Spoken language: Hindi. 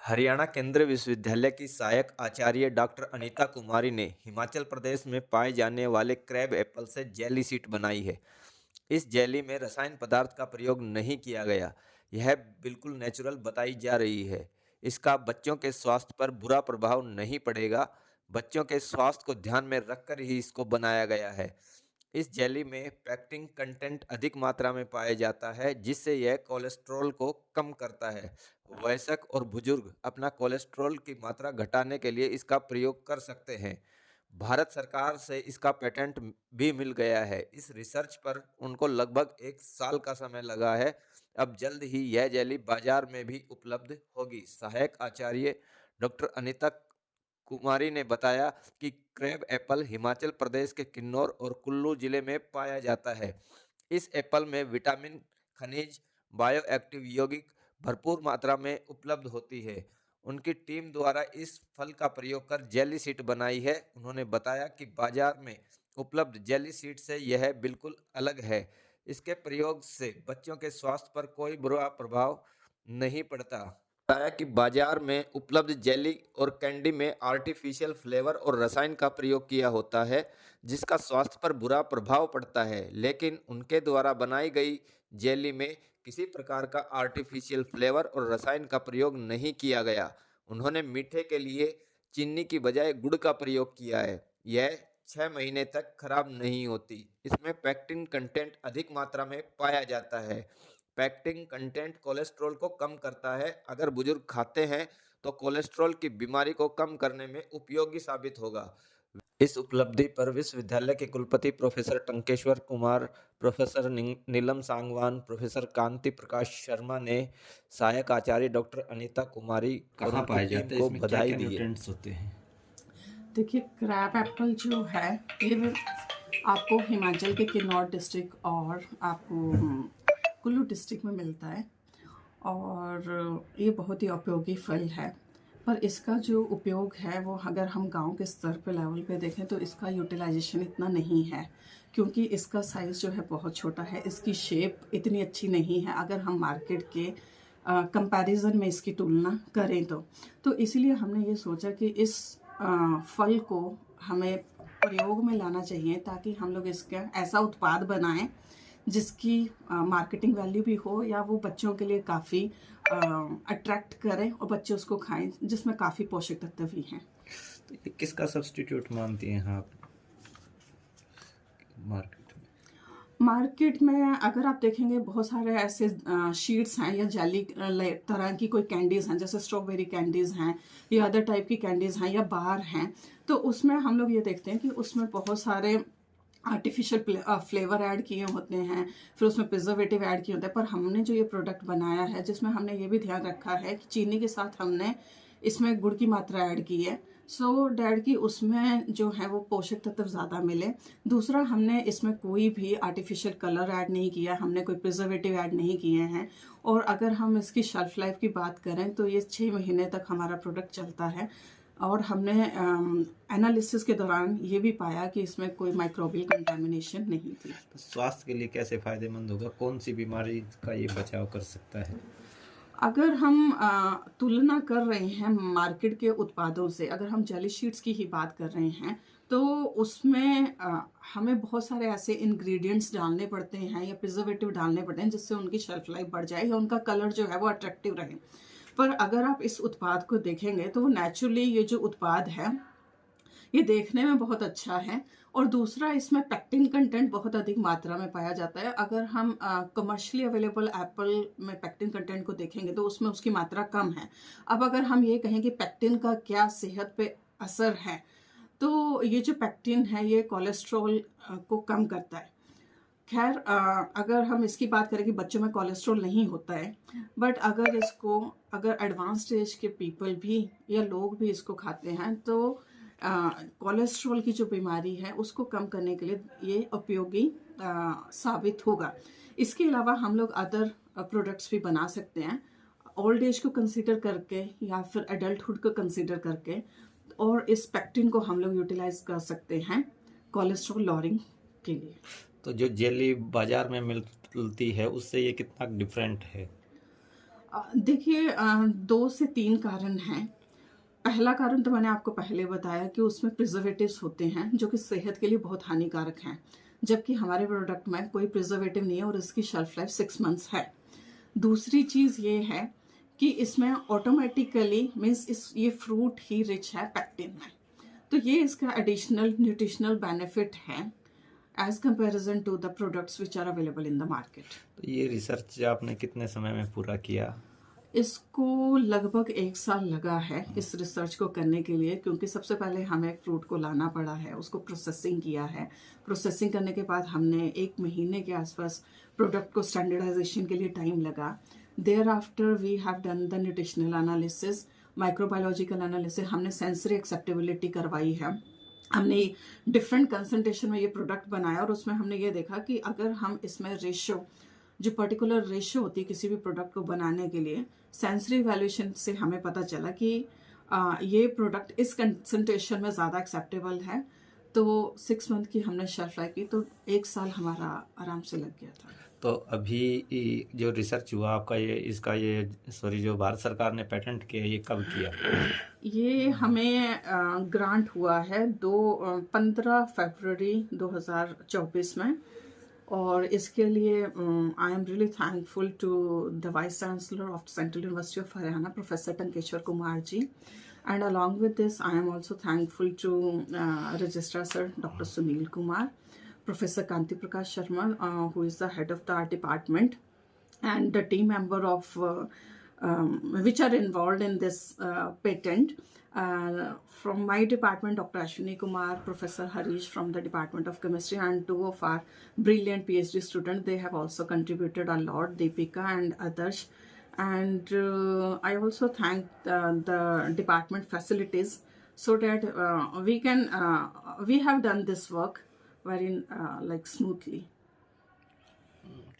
हरियाणा केंद्रीय विश्वविद्यालय की सहायक आचार्य डॉक्टर अनीता कुमारी ने हिमाचल प्रदेश में पाए जाने वाले क्रैब एप्पल से जेली शीट बनाई है। इस जेली में रसायन पदार्थ का प्रयोग नहीं किया गया। यह बिल्कुल नेचुरल बताई जा रही है। इसका बच्चों के स्वास्थ्य पर बुरा प्रभाव नहीं पड़ेगा। बच्चों के स्वास्थ्य को ध्यान में रखकर ही इसको बनाया गया है। इस जेली में पैक्टिंग कंटेंट अधिक मात्रा में पाया जाता है, जिससे यह कोलेस्ट्रॉल को कम करता है। वयस्क और बुजुर्ग अपना कोलेस्ट्रॉल की मात्रा घटाने के लिए इसका प्रयोग कर सकते हैं। भारत सरकार से इसका पेटेंट भी मिल गया है। इस रिसर्च पर उनको लगभग 1 साल का समय लगा है। अब जल्द ही यह जेली बाजार में भी उपलब्ध होगी। सहायक आचार्य डॉक्टर अनिता कुमारी ने बताया कि क्रैब एप्पल हिमाचल प्रदेश के किन्नौर और कुल्लू जिले में पाया जाता है। इस एप्पल में विटामिन, खनिज, बायोएक्टिव यौगिक भरपूर मात्रा में उपलब्ध होती है। उनकी टीम द्वारा इस फल का प्रयोग कर जेली शीट बनाई है। उन्होंने बताया कि बाजार में उपलब्ध जेली शीट से यह बिल्कुल अलग है। इसके प्रयोग से बच्चों के स्वास्थ्य पर कोई बुरा प्रभाव नहीं पड़ता। बताया कि बाजार में उपलब्ध जेली और कैंडी में आर्टिफिशियल फ्लेवर और रसायन का प्रयोग किया होता है, जिसका स्वास्थ्य पर बुरा प्रभाव पड़ता है। लेकिन उनके द्वारा बनाई गई जेली में किसी प्रकार का आर्टिफिशियल फ्लेवर और रसायन का प्रयोग नहीं किया गया। उन्होंने मीठे के लिए चीनी की बजाय गुड़ का प्रयोग किया है। यह 6 महीने तक खराब नहीं होती। इसमें पैक्टिन कंटेंट अधिक मात्रा में पाया जाता है। पैक्टिन कंटेंट कोलेस्ट्रॉल को कम करता है। अगर बुजुर्ग खाते हैं तो कोलेस्ट्रॉल की बीमारी को कम करने में उपयोगी साबित होगा। इस उपलब्धि पर विश्वविद्यालय के कुलपति प्रोफेसर टंकेश्वर कुमार, प्रोफेसर नीलम सांगवान, प्रोफेसर कांति प्रकाश शर्मा ने सहायक आचार्य डॉक्टर अनीता कुमारी और कहाँ उनकी पाए टीम जाते हैं, को इसमें क्या बधाई क्या दी है। न्यूट्रिएंट्स होते हैं? देखिए, क्रैब एप्पल जो है ये आपको हिमाचल के किन्नौर डिस्ट्रिक्ट और आपको कुल्लू डिस्ट्रिक्ट में मिलता है और ये बहुत ही उपयोगी फल है। पर इसका जो उपयोग है वो अगर हम गांव के स्तर पे लेवल पे देखें तो इसका यूटिलाइजेशन इतना नहीं है, क्योंकि इसका साइज़ जो है बहुत छोटा है। इसकी शेप इतनी अच्छी नहीं है अगर हम मार्केट के कंपैरिजन में इसकी तुलना करें तो इसलिए हमने ये सोचा कि इस फल को हमें प्रयोग में लाना चाहिए ताकि हम लोग इसका ऐसा उत्पाद बनाएं जिसकी मार्केटिंग वैल्यू भी हो या वो बच्चों के लिए काफ़ी अट्रैक्ट करें और बच्चे उसको खाएं, जिसमें काफ़ी पोषक तत्व भी हैं। तो ये किसका सब्स्टिट्यूट मानती हैं आप मार्केट में अगर आप देखेंगे बहुत सारे ऐसे शीट्स हैं या जेली तरह की कोई कैंडीज़ हैं, जैसे स्ट्रॉबेरी कैंडीज़ हैं या अदर टाइप की कैंडीज़ हैं या बार हैं, तो उसमें हम लोग ये देखते हैं कि उसमें बहुत सारे आर्टिफिशियल फ्लेवर ऐड किए होते हैं, फिर उसमें प्रिजर्वेटिव ऐड किए होते हैं। पर हमने जो ये प्रोडक्ट बनाया है जिसमें हमने ये भी ध्यान रखा है कि चीनी के साथ हमने इसमें गुड़ की मात्रा ऐड की है, सो डैड की उसमें जो है वो पोषक तत्व ज़्यादा मिले। दूसरा, हमने इसमें कोई भी आर्टिफिशियल कलर ऐड नहीं किया, हमने कोई प्रिजर्वेटिव ऐड नहीं किए हैं। और अगर हम इसकी शेल्फ लाइफ की बात करें तो ये 6 महीने तक हमारा प्रोडक्ट चलता है। और हमने एनालिसिस के दौरान ये भी पाया कि इसमें कोई माइक्रोबियल कंटामिनेशन नहीं थी। तो स्वास्थ्य के लिए कैसे फायदेमंद होगा? कौन सी बीमारी का ये बचाव कर सकता है? अगर हम तुलना कर रहे हैं मार्केट के उत्पादों से, अगर हम जेली शीट्स की ही बात कर रहे हैं तो उसमें हमें बहुत सारे ऐसे इंग्रेडिएंट्स डालने पड़ते हैं या प्रिजर्वेटिव डालने पड़ते हैं जिससे उनकी शेल्फ लाइफ बढ़ जाए या उनका कलर जो है वो अट्रैक्टिव रहे। पर अगर आप इस उत्पाद को देखेंगे तो नेचुरली ये जो उत्पाद है ये देखने में बहुत अच्छा है। और दूसरा, इसमें पैक्टिन कंटेंट बहुत अधिक मात्रा में पाया जाता है। अगर हम कमर्शियली अवेलेबल एप्पल में पैक्टिन कंटेंट को देखेंगे तो उसमें उसकी मात्रा कम है। अब अगर हम ये कहें कि पैक्टिन का क्या सेहत पे असर है, तो ये जो पैक्टिन है ये कोलेस्ट्रॉल को कम करता है। खैर, अगर हम इसकी बात करें कि बच्चों में कोलेस्ट्रॉल नहीं होता है, बट अगर एडवांस स्टेज के पीपल भी या लोग भी इसको खाते हैं तो कोलेस्ट्रॉल की जो बीमारी है उसको कम करने के लिए ये उपयोगी साबित होगा। इसके अलावा हम लोग अदर प्रोडक्ट्स भी बना सकते हैं ओल्ड एज को कंसीडर करके या फिर एडल्टहुड को कंसीडर करके, और इस पैक्टिन को हम लोग यूटिलाइज कर सकते हैं कोलेस्ट्रॉल लॉरिंग के लिए। तो जो जेली बाजार में मिलती है उससे ये कितना डिफरेंट है? देखिए, 2 से 3 कारण हैं। पहला कारण तो मैंने आपको पहले बताया कि उसमें प्रिजर्वेटिव्स होते हैं जो कि सेहत के लिए बहुत हानिकारक हैं, जबकि हमारे प्रोडक्ट में कोई प्रिजर्वेटिव नहीं है और इसकी शेल्फ लाइफ 6 मंथ्स है। दूसरी चीज़ ये है कि इसमें ऑटोमेटिकली मीन्स ये फ्रूट ही रिच है पैक्टिन में, तो ये इसका एडिशनल न्यूट्रिशनल बेनिफिट है as comparison to the products which are available in the market. तो ये रिसर्च आपने कितने समय में पूरा किया? इसको लगभग 1 साल लगा है इस रिसर्च को करने के लिए, क्योंकि सबसे पहले हमें फ्रूट को लाना पड़ा है, उसको प्रोसेसिंग किया है। प्रोसेसिंग करने के बाद हमने 1 महीने के आसपास प्रोडक्ट को स्टैंडर्डाइजेशन के लिए टाइम लगा। Thereafter we have done the nutritional analysis, microbiological analysis, हमने सेंसरी एक्सेप्टेबिलिटी करवाई है, हमने डिफरेंट कंसंट्रेशन में ये प्रोडक्ट बनाया और उसमें हमने ये देखा कि अगर हम इसमें रेशो, जो पर्टिकुलर रेशो होती है किसी भी प्रोडक्ट को बनाने के लिए, सेंसरी वैल्यूएशन से हमें पता चला कि ये प्रोडक्ट इस कंसंट्रेशन में ज़्यादा एक्सेप्टेबल है। तो 6 मंथ की हमने शेल्फ लाइफ की, तो 1 साल हमारा आराम से लग गया था। तो अभी जो रिसर्च हुआ आपका, जो भारत सरकार ने पेटेंट किया, ये कब किया? ये हमें ग्रांट हुआ है 15 फरवरी 2024 में, और इसके लिए I am really thankful to the vice chancellor of central university of Haryana, professor Tankeshwar Kumar ji, and along with this I am also thankful to registrar sir doctor Sunil Kumar, Professor Kanti Prakash Sharma, who is the head of the art department, and the team member of which are involved in this patent. From my department, Dr. Ashwini Kumar, Professor Harish from the Department of Chemistry, and 2 of our brilliant PhD students, they have also contributed a lot, Deepika and Adarsh. And I also thank the department facilities so that we have done this work very smoothly.